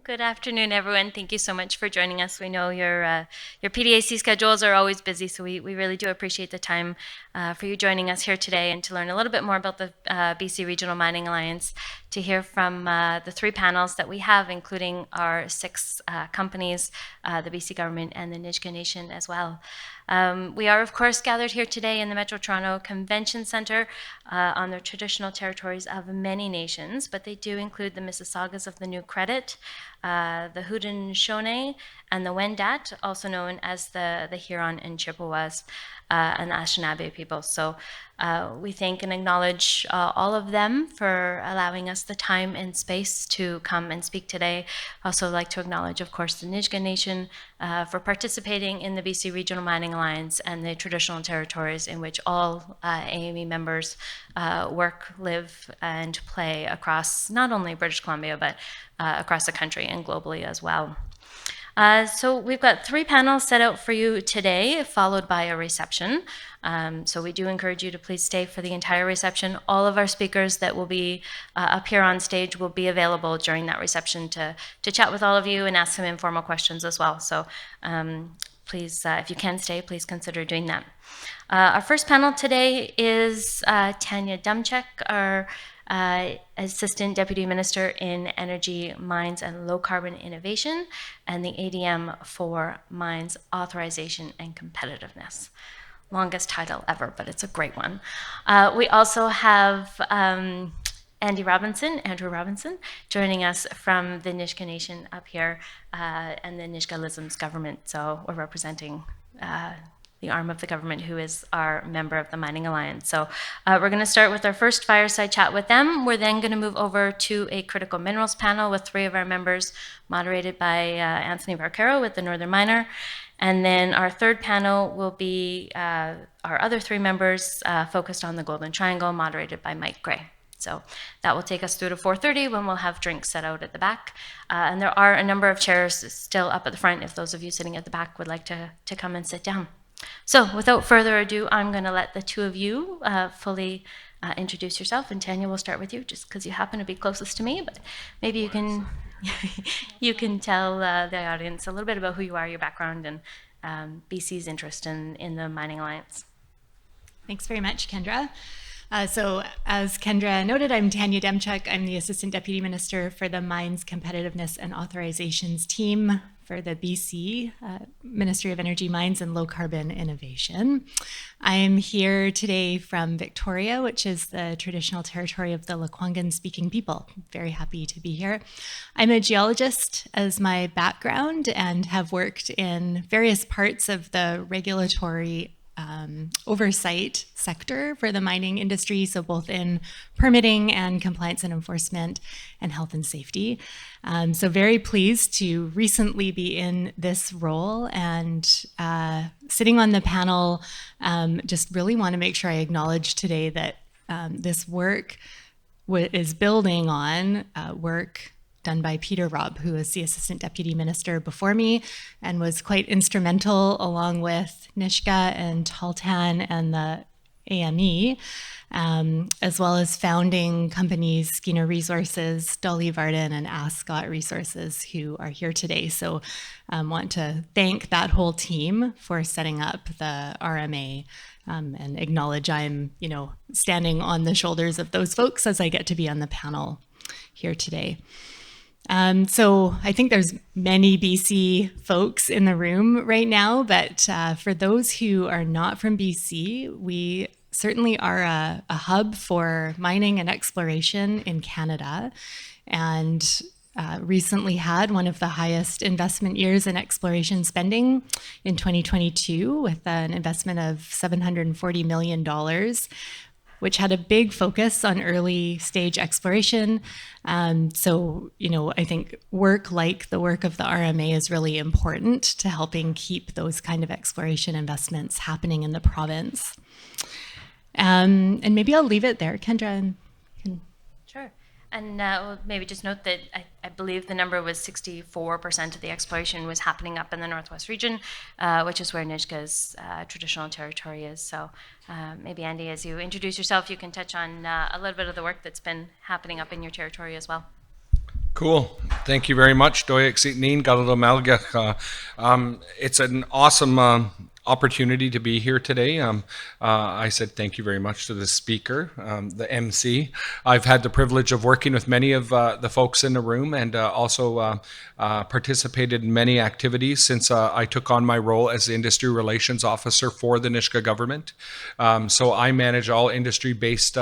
Good afternoon, everyone. Thank you so much for joining us. We know your PDAC schedules are always busy, so we really do appreciate the time for you joining us here today and to learn a little bit more about the BC Regional Mining Alliance, to hear from the three panels that we have, including our six companies, the BC government and the Nisga'a Nation as well. We are, of course, gathered here today in the Metro Toronto Convention Centre on the traditional territories of many nations, but they do include the Mississaugas of the New Credit, the Haudenosaunee, and the Wendat, also known as the Huron and Chippewas, and the Anishinaabe people. So we thank and acknowledge all of them for allowing us the time and space to come and speak today. Also like to acknowledge, of course, the Nisga'a Nation for participating in the BC Regional Mining Alliance and the traditional territories in which all AME members work, live, and play across not only British Columbia, but across the country and globally as well. So we've got three panels set out for you today, followed by a reception. So we do encourage you to please stay for the entire reception. All of our speakers that will be up here on stage will be available during that reception to chat with all of you and ask some informal questions as well. So please, if you can stay, please consider doing that. Our first panel today is Tania Demchuk, our Assistant Deputy Minister in Energy, Mines and Low Carbon Innovation, and the ADM for Mines Authorization and Competitiveness. Longest title ever, but it's a great one. We also have Andrew Robinson, joining us from the Nisga'a Nation up here and the Nisga'a Lisims government. So we're representing the arm of the government who is our member of the Mining Alliance. So we're going to start with our first fireside chat with them. We're then going to move over to a critical minerals panel with three of our members, moderated by Anthony Varcaro with the Northern Miner. And then our third panel will be our other three members focused on the Golden Triangle, moderated by Mike Gray. So that will take us through to 4:30 when we'll have drinks set out at the back. And there are a number of chairs still up at the front if those of you sitting at the back would like to come and sit down. So without further ado, I'm going to let the two of you fully introduce yourself. And Tania, we'll start with you just because you happen to be closest to me, but maybe you can you can tell the audience a little bit about who you are, your background, and BC's interest in the Mining Alliance. Thanks very much, Kendra. So as Kendra noted, I'm Tania Demchuk. I'm the Assistant Deputy Minister for the Mines Competitiveness and Authorizations team for the BC Ministry of Energy, Mines and Low Carbon Innovation. I'm here today from Victoria, which is the traditional territory of the Lekwungen-speaking people. Very happy to be here. I'm a geologist as my background and have worked in various parts of the regulatory oversight sector for the mining industry, so both in permitting and compliance and enforcement and health and safety. So very pleased to recently be in this role and sitting on the panel. Just really want to make sure I acknowledge today that this work is building on work done by Peter Robb, who was the Assistant Deputy Minister before me and was quite instrumental along with Nisga'a and Tahltan and the AME, as well as founding companies Skeena Resources, Dolly Varden, and Ascot Resources, who are here today. So want to thank that whole team for setting up the RMA and acknowledge I'm, standing on the shoulders of those folks as I get to be on the panel here today. So I think there's many BC folks in the room right now, but for those who are not from BC, we certainly are a hub for mining and exploration in Canada, and recently had one of the highest investment years in exploration spending in 2022 with an investment of $740 million, which had a big focus on early stage exploration. So, I think work like the work of the RMA is really important to helping keep those kind of exploration investments happening in the province. And maybe I'll leave it there, Kendra. Sure. And we'll maybe just note that I believe the number was 64% of the exploration was happening up in the Northwest region, which is where Nisga's traditional territory is. So maybe, Andy, as you introduce yourself, you can touch on a little bit of the work that's been happening up in your territory as well. Cool. Thank you very much, Doyak Sitnin, Galado Malgach. It's an awesome opportunity to be here today. I said thank you very much to the speaker, the MC. I've had the privilege of working with many of the folks in the room and also participated in many activities since I took on my role as the Industry Relations Officer for the Nisga'a government. So I manage all industry-based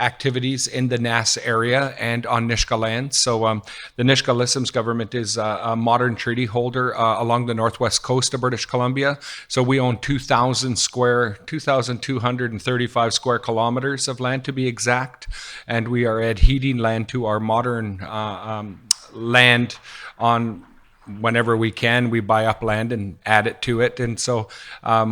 activities in the Nass area and on Nisga'a land. So the Nisga'a Lisims government is a modern treaty holder along the northwest coast of British Columbia. So we own 2,235 square kilometers of land to be exact, and we are adhering land to our modern land on whenever we can. We buy up land and add it to it. And so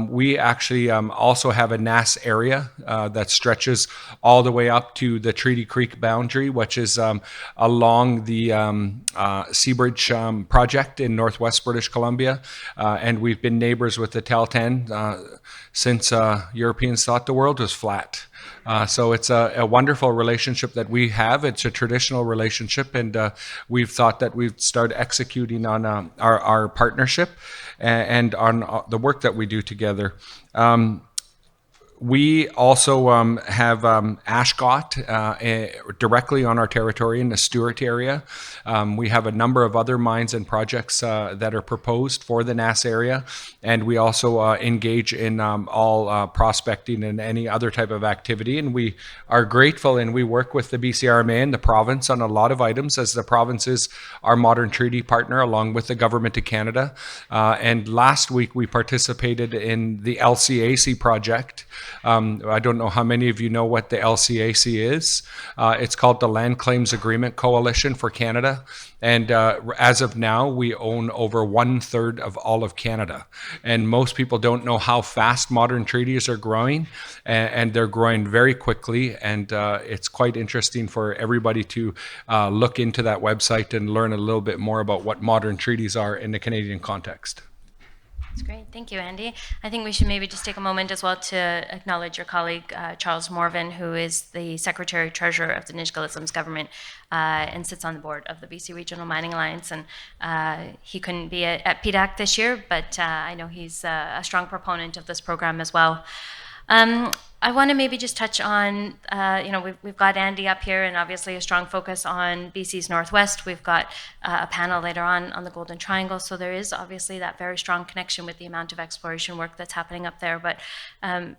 we actually also have a Nass area that stretches all the way up to the Treaty Creek boundary, which is along the Seabridge project in northwest British Columbia. And we've been neighbors with the Tahltan since Europeans thought the world was flat. So it's a wonderful relationship that we have. It's a traditional relationship, and we've thought that we'd start executing on our partnership and on the work that we do together. We also have Ascot directly on our territory in the Stewart area. We have a number of other mines and projects that are proposed for the Nass area, and we also engage in all prospecting and any other type of activity. And we are grateful, and we work with the BCRMA and the province on a lot of items, as the province is our modern treaty partner along with the Government of Canada. And last week we participated in the LCAC project. I don't know how many of you know what the LCAC is. It's called the Land Claims Agreement Coalition for Canada. And as of now, we own over 1/3 of all of Canada. And most people don't know how fast modern treaties are growing, and they're growing very quickly. And it's quite interesting for everybody to look into that website and learn a little bit more about what modern treaties are in the Canadian context. That's great. Thank you, Andy. I think we should maybe just take a moment as well to acknowledge your colleague, Charles Morvan, who is the Secretary Treasurer of the Nisga'a Lisims government and sits on the board of the BC Regional Mining Alliance. And he couldn't be at PDAC this year, but I know he's a strong proponent of this program as well. I want to maybe just touch on, we've got Andy up here and obviously a strong focus on BC's Northwest. We've got a panel later on the Golden Triangle. So there is obviously that very strong connection with the amount of exploration work that's happening up there. But the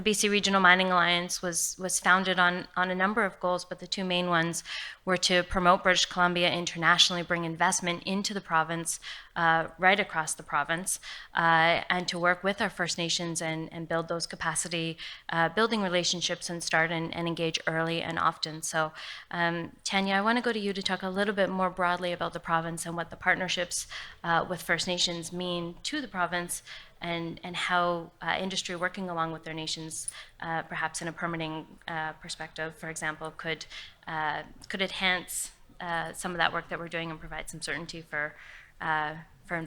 BC Regional Mining Alliance was founded on a number of goals, but the two main ones were to promote British Columbia internationally, bring investment into the province, right across the province, and to work with our First Nations and build those capacity building relationships and start and engage early and often. So Tania, I want to go to you to talk a little bit more broadly about the province and what the partnerships with First Nations mean to the province, and how industry working along with their nations, perhaps in a permitting perspective, for example, could enhance some of that work that we're doing and provide some certainty for the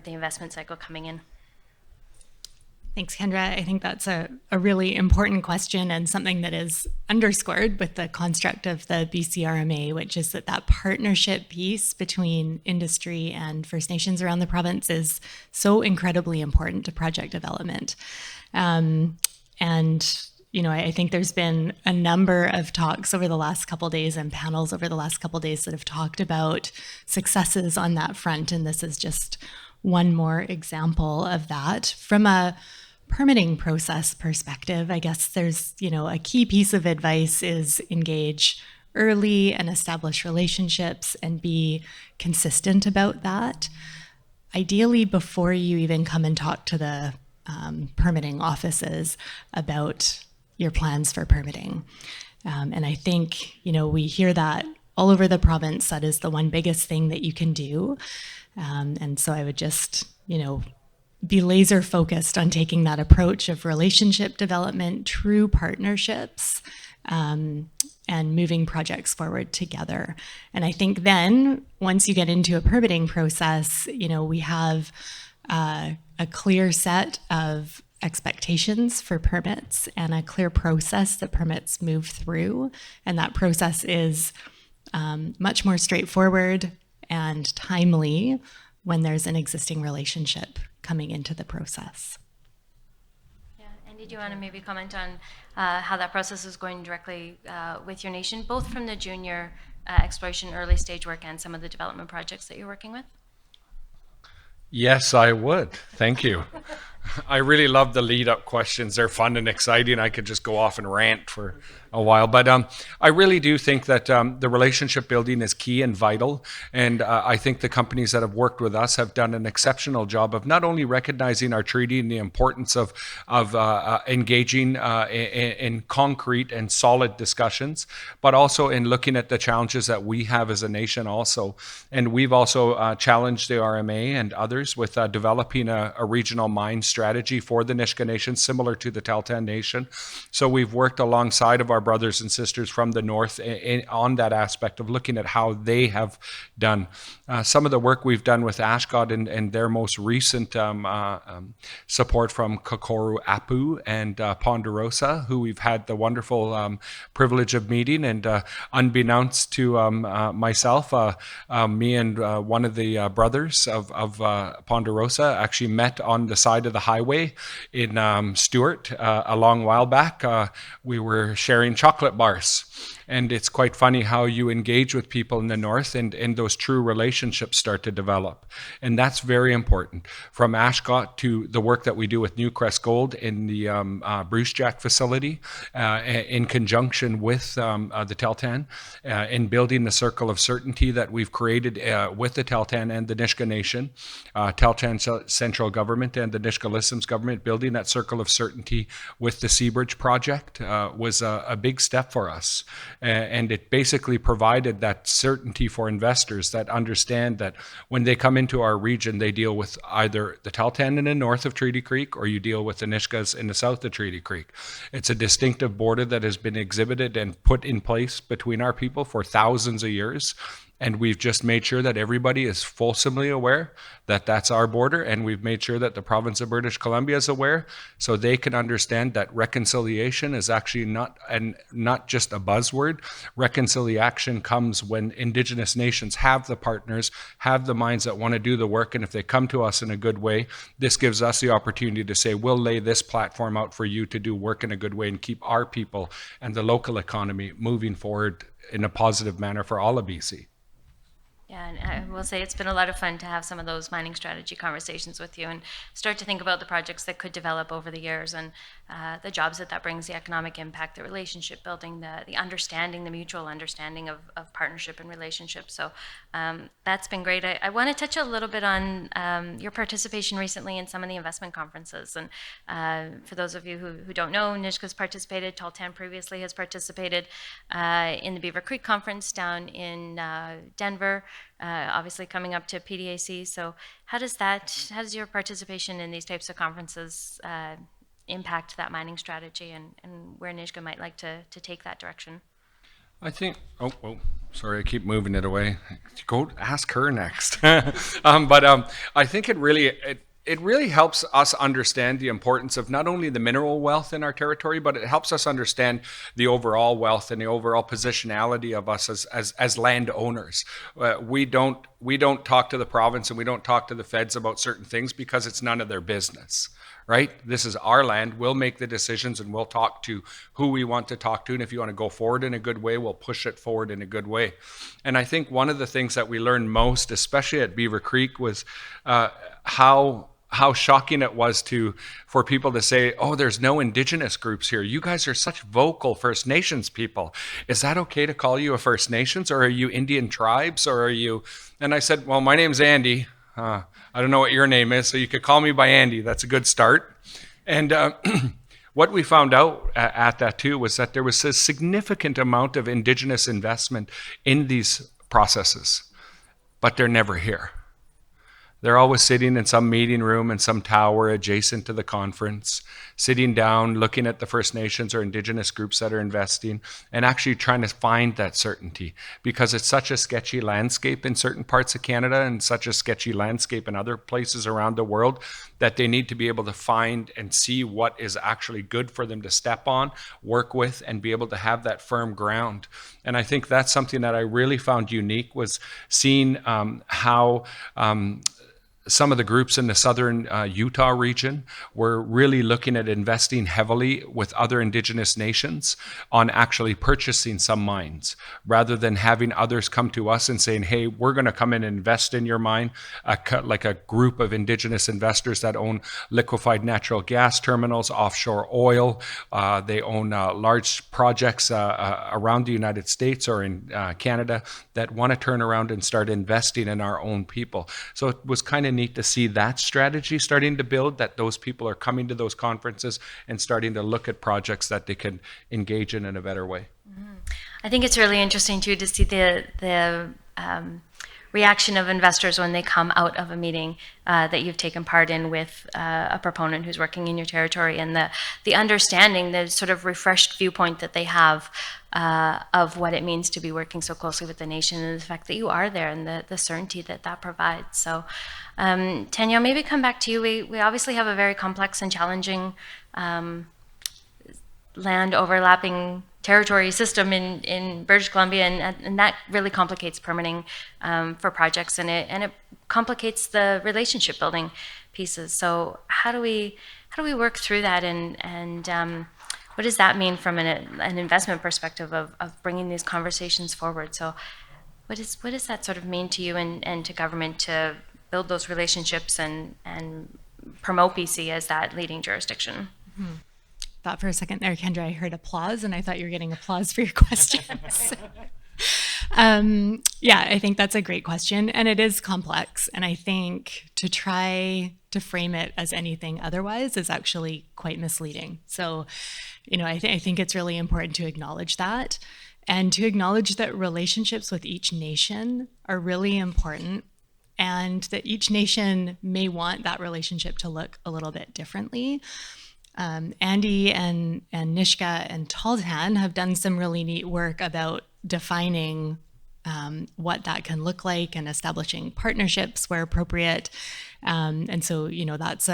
investment cycle coming in. Thanks, Kendra. I think that's a really important question and something that is underscored with the construct of the BCRMA, which is that partnership piece between industry and First Nations around the province is so incredibly important to project development. I think there's been a number of talks over the last couple of days and panels over the last couple of days that have talked about successes on that front, and this is just one more example of that. From a permitting process perspective, I guess there's, a key piece of advice is engage early and establish relationships and be consistent about that. Ideally, before you even come and talk to the permitting offices about your plans for permitting. And I think, we hear that all over the province. That is the one biggest thing that you can do. And so I would just, be laser focused on taking that approach of relationship development, true partnerships, and moving projects forward together. And I think then once you get into a permitting process, we have a clear set of expectations for permits and a clear process that permits move through. And that process is much more straightforward, and timely when there's an existing relationship coming into the process. Yeah, and did you want to maybe comment on how that process is going directly with your nation, both from the junior exploration early stage work and some of the development projects that you're working with? Yes, I would. Thank you. I really love the lead-up questions. They're fun and exciting. I could just go off and rant for a while. But I really do think that the relationship building is key and vital. And I think the companies that have worked with us have done an exceptional job of not only recognizing our treaty and the importance of engaging in concrete and solid discussions, but also in looking at the challenges that we have as a nation also. And we've also challenged the RMA and others with developing a regional mine strategy for the Nisga'a Nation, similar to the Tahltan Nation. So we've worked alongside of our brothers and sisters from the north on that aspect of looking at how they have done. Some of the work we've done with Ashga'a and their most recent support from Kokoru Apu and Ponderosa, who we've had the wonderful privilege of meeting. And unbeknownst to myself, me and one of the brothers of Ponderosa actually met on the side of the highway in Stewart a long while back. We were sharing chocolate bars. And it's quite funny how you engage with people in the north and those true relationships start to develop. And that's very important. From Ashga'a to the work that we do with Newcrest Gold in the Brucejack facility in conjunction with the Tahltan in building the circle of certainty that we've created with the Tahltan and the Nisga'a Nation, Tahltan central government and the Nisga'a Lisims government, building that circle of certainty with the Seabridge project was a big step for us. And it basically provided that certainty for investors that understand that when they come into our region, they deal with either the Tahltan in the north of Treaty Creek or you deal with the Nisga's in the south of Treaty Creek. It's a distinctive border that has been exhibited and put in place between our people for thousands of years. And we've just made sure that everybody is fulsomely aware that that's our border. And we've made sure that the province of British Columbia is aware so they can understand that reconciliation is actually not just a buzzword. Reconciliation comes when Indigenous nations have the partners, have the minds that want to do the work. And if they come to us in a good way, this gives us the opportunity to say, we'll lay this platform out for you to do work in a good way and keep our people and the local economy moving forward in a positive manner for all of BC. Yeah, and I will say it's been a lot of fun to have some of those mining strategy conversations with you and start to think about the projects that could develop over the years and the jobs that brings, the economic impact, the relationship building, the understanding, the mutual understanding of partnership and relationship. So that's been great. I want to touch a little bit on your participation recently in some of the investment conferences. And for those of you who don't know, Nisga's participated, Tahltan previously has participated in the Beaver Creek Conference down in Denver. Obviously coming up to PDAC. So how does your participation in these types of conferences impact that mining strategy and where Nisga'a might like to take that direction? I think, sorry, I keep moving it away. Go ask her next. But I think it really helps us understand the importance of not only the mineral wealth in our territory, but it helps us understand the overall wealth and the overall positionality of us as landowners. We don't talk to the province and we don't talk to the feds about certain things because it's none of their business. Right? This is our land. We'll make the decisions and we'll talk to who we want to talk to. And if you want to go forward in a good way, we'll push it forward in a good way. And I think one of the things that we learned most, especially at Beaver Creek, was how shocking it was for people to say, oh, there's no Indigenous groups here. You guys are such vocal First Nations people. Is that okay to call you a First Nations, or are you Indian tribes, or are you? And I said, well, my name's Andy. I don't know what your name is, so you could call me by Andy. That's a good start. And what we found out at that too was that there was a significant amount of Indigenous investment in these processes, but they're never here. They're always sitting in some meeting room in some tower adjacent to the conference, sitting down, looking at the First Nations or Indigenous groups that are investing, and actually trying to find that certainty, because it's such a sketchy landscape in certain parts of Canada and such a sketchy landscape in other places around the world, that they need to be able to find and see what is actually good for them to step on, work with, and be able to have that firm ground. And I think that's something that I really found unique, was seeing how some of the groups in the southern Utah region were really looking at investing heavily with other Indigenous nations on actually purchasing some mines, rather than having others come to us and saying, hey, we're going to come in and invest in your mine, like a group of Indigenous investors that own liquefied natural gas terminals, offshore oil. They own large projects around the United States or in Canada that want to turn around and start investing in our own people. So it was kind of neat to see that strategy starting to build, that those people are coming to those conferences and starting to look at projects that they can engage in a better way. I think it's really interesting too to see the reaction of investors when they come out of a meeting that you've taken part in with a proponent who's working in your territory, and the understanding, the sort of refreshed viewpoint that they have of what it means to be working so closely with the nation, and the fact that you are there, and the certainty that that provides. So, Tania, maybe come back to you. We obviously have a very complex and challenging land overlapping territory system in British Columbia, and that really complicates permitting for projects, and it complicates the relationship building pieces. So how do we work through that, and what does that mean from an investment perspective of bringing these conversations forward? So what does that sort of mean to you and to government to build those relationships and promote BC as that leading jurisdiction? Mm-hmm. Thought for a second there, Kendra, I heard applause, and I thought you were getting applause for your questions. Yeah, I think that's a great question, and it is complex. And I think to try to frame it as anything otherwise is actually quite misleading. So, I think it's really important to acknowledge that, and to acknowledge that relationships with each nation are really important, and that each nation may want that relationship to look a little bit differently. Andy and Nisga'a and Taltan have done some really neat work about defining what that can look like and establishing partnerships where appropriate. And so, that's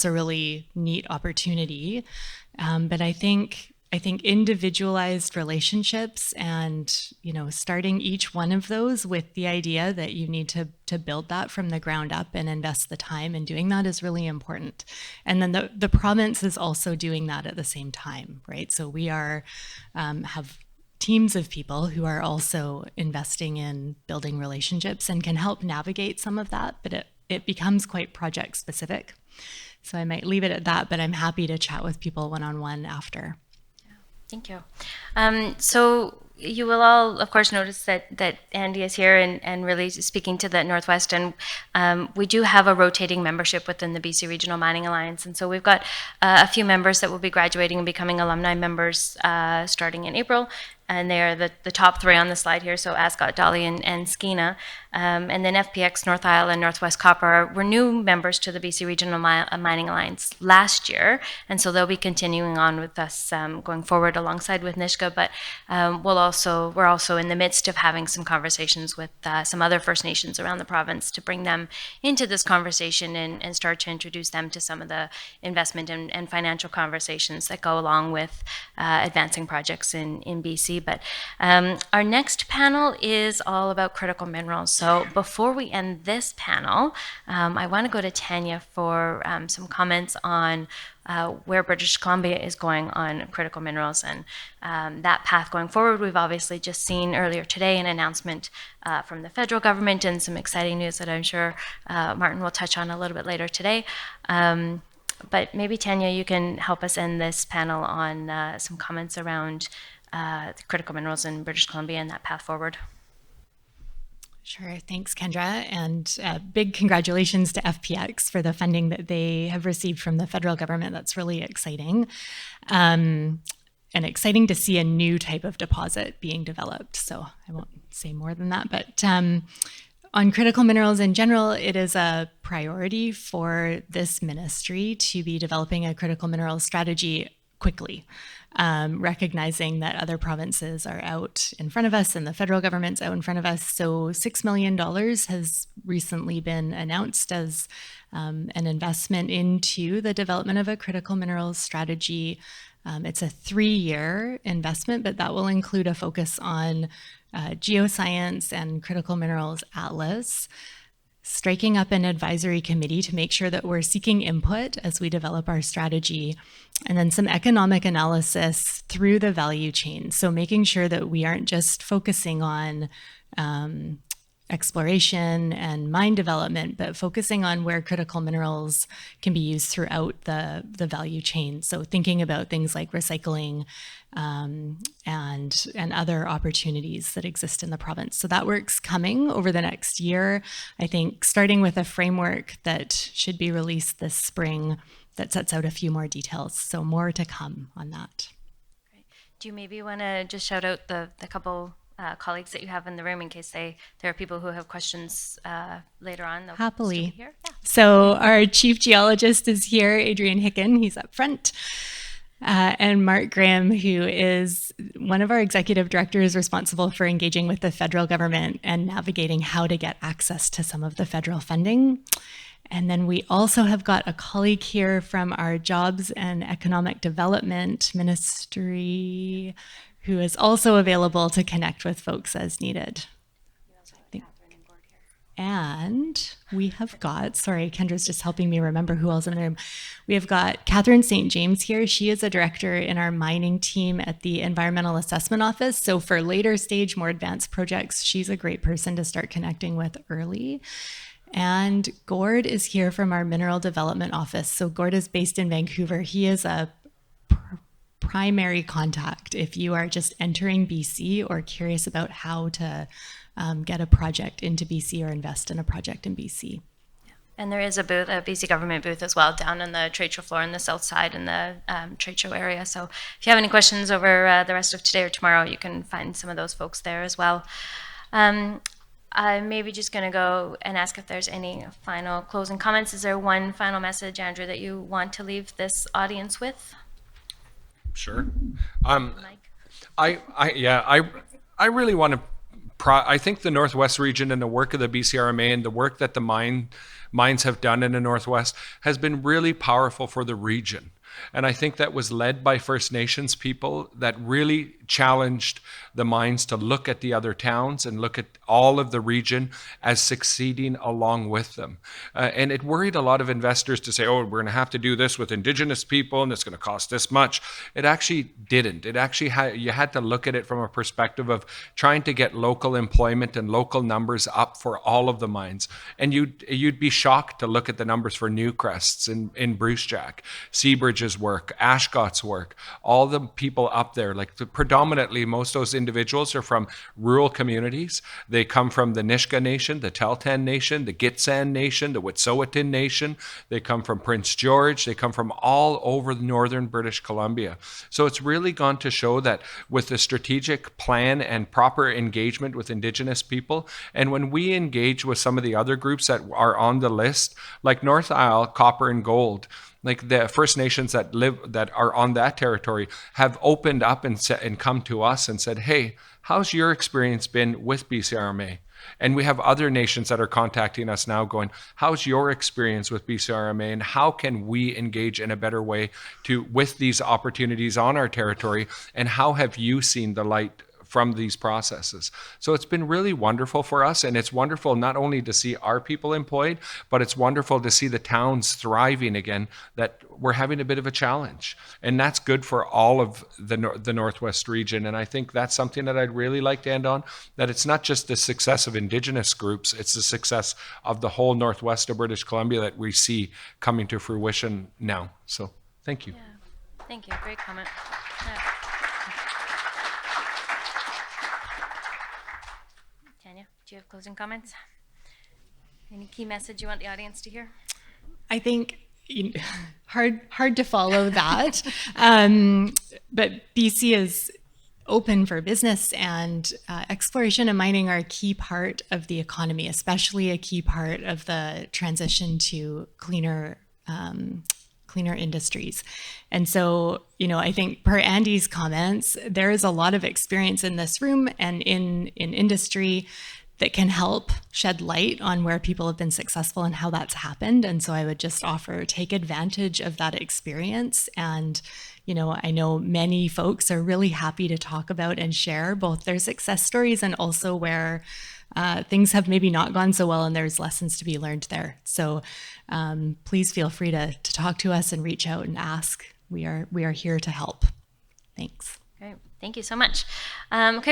a really neat opportunity. But I think individualized relationships and, starting each one of those with the idea that you need to build that from the ground up and invest the time in doing that is really important. And then the province is also doing that at the same time, right? So we have teams of people who are also investing in building relationships and can help navigate some of that, but it becomes quite project specific. So I might leave it at that, but I'm happy to chat with people one-on-one after. Thank you. So you will all, of course, notice that Andy is here and really speaking to the Northwest. And we do have a rotating membership within the BC Regional Mining Alliance. And so we've got a few members that will be graduating and becoming alumni members starting in April. And they are the top three on the slide here, so Ascot, Dolly, and Skeena. And then FPX, North Isle, and Northwest Copper were new members to the BC Regional Mining Alliance last year, and so they'll be continuing on with us going forward alongside with Nisga'a. But we're also in the midst of having some conversations with some other First Nations around the province to bring them into this conversation and start to introduce them to some of the investment and financial conversations that go along with advancing projects in BC. But our next panel is all about critical minerals. So before we end this panel, I want to go to Tania for some comments on where British Columbia is going on critical minerals and that path going forward. We've obviously just seen earlier today an announcement from the federal government and some exciting news that I'm sure Martin will touch on a little bit later today. But maybe, Tania, you can help us end this panel on some comments around the critical minerals in British Columbia and that path forward. Sure. Thanks, Kendra. And big congratulations to FPX for the funding that they have received from the federal government. That's really exciting. And exciting to see a new type of deposit being developed. So I won't say more than that. But On critical minerals in general, it is a priority for this ministry to be developing a critical minerals strategy quickly, recognizing that other provinces are out in front of us and the federal government's out in front of us. So $6 million has recently been announced as an investment into the development of a critical minerals strategy. It's a 3-year investment, but that will include a focus on geoscience and critical minerals atlas, striking up an advisory committee to make sure that we're seeking input as we develop our strategy, and then some economic analysis through the value chain. So making sure that we aren't just focusing on exploration and mine development, but focusing on where critical minerals can be used throughout the value chain. So thinking about things like recycling and other opportunities that exist in the province. So that work's coming over the next year, I think, starting with a framework that should be released this spring that sets out a few more details. So more to come on that. Great. Do you maybe want to just shout out the couple colleagues that you have in the room in case there are people who have questions later on? Happily. Here. Yeah. So our chief geologist is here, Adrian Hicken, he's up front. And Mark Graham, who is one of our executive directors responsible for engaging with the federal government and navigating how to get access to some of the federal funding. And then we also have got a colleague here from our Jobs and Economic Development Ministry, who is also available to connect with folks as needed. And we have got, sorry, Kendra's just helping me remember who else in the room. We have got Catherine St. James here. She is a director in our mining team at the Environmental Assessment Office. So for later stage, more advanced projects, she's a great person to start connecting with early. And Gord is here from our Mineral Development Office. So Gord is based in Vancouver. He is a primary contact if you are just entering BC or curious about how to get a project into BC or invest in a project in BC. And there is a booth, a BC government booth as well, down on the trade show floor on the south side in the trade show area. So if you have any questions over the rest of today or tomorrow, you can find some of those folks there as well. I'm maybe just going to go and ask if there's any final closing comments. Is there one final message, Andrew, that you want to leave this audience with? Sure. Mike? I really want to. I think the Northwest region and the work of the BCRMA and the work that the mines have done in the Northwest has been really powerful for the region. And I think that was led by First Nations people that really challenged the mines to look at the other towns and look at all of the region as succeeding along with them. And it worried a lot of investors to say, oh, we're going to have to do this with Indigenous people and it's going to cost this much. It actually didn't. It actually you had to look at it from a perspective of trying to get local employment and local numbers up for all of the mines. And you'd be shocked to look at the numbers for Newcrest's in Bruce Jack, Seabridge's work, Ashgott's work, all the people up there, like predominantly most of those individuals are from rural communities. They come from the Nisga'a Nation, the Tahltan Nation, the Gitxsan Nation, the Wet'suwet'en Nation. They come from Prince George. They come from all over northern British Columbia. So it's really gone to show that with the strategic plan and proper engagement with Indigenous people, and when we engage with some of the other groups that are on the list, like North Isle, Copper and Gold, like the First Nations that are on that territory have opened up and come to us and said, hey, how's your experience been with BCRMA? And we have other nations that are contacting us now going, how's your experience with BCRMA and how can we engage in a better way with these opportunities on our territory? And how have you seen the light from these processes? So it's been really wonderful for us, and it's wonderful not only to see our people employed, but it's wonderful to see the towns thriving again, that we're having a bit of a challenge. And that's good for all of the Northwest region. And I think that's something that I'd really like to end on, that it's not just the success of Indigenous groups, it's the success of the whole Northwest of British Columbia that we see coming to fruition now. So thank you. Yeah. Thank you. Great comment. Yeah. Tania, do you have closing comments? Any key message you want the audience to hear? I think hard to follow that, but BC is open for business, and exploration and mining are a key part of the economy, especially a key part of the transition to cleaner industries. And so, I think per Andy's comments, there is a lot of experience in this room and in industry that can help shed light on where people have been successful and how that's happened. And so I would just offer, take advantage of that experience. And, I know many folks are really happy to talk about and share both their success stories and also where things have maybe not gone so well and there's lessons to be learned there. So please feel free to talk to us and reach out and ask. We are here to help. Thanks. Great. Thank you so much. Okay.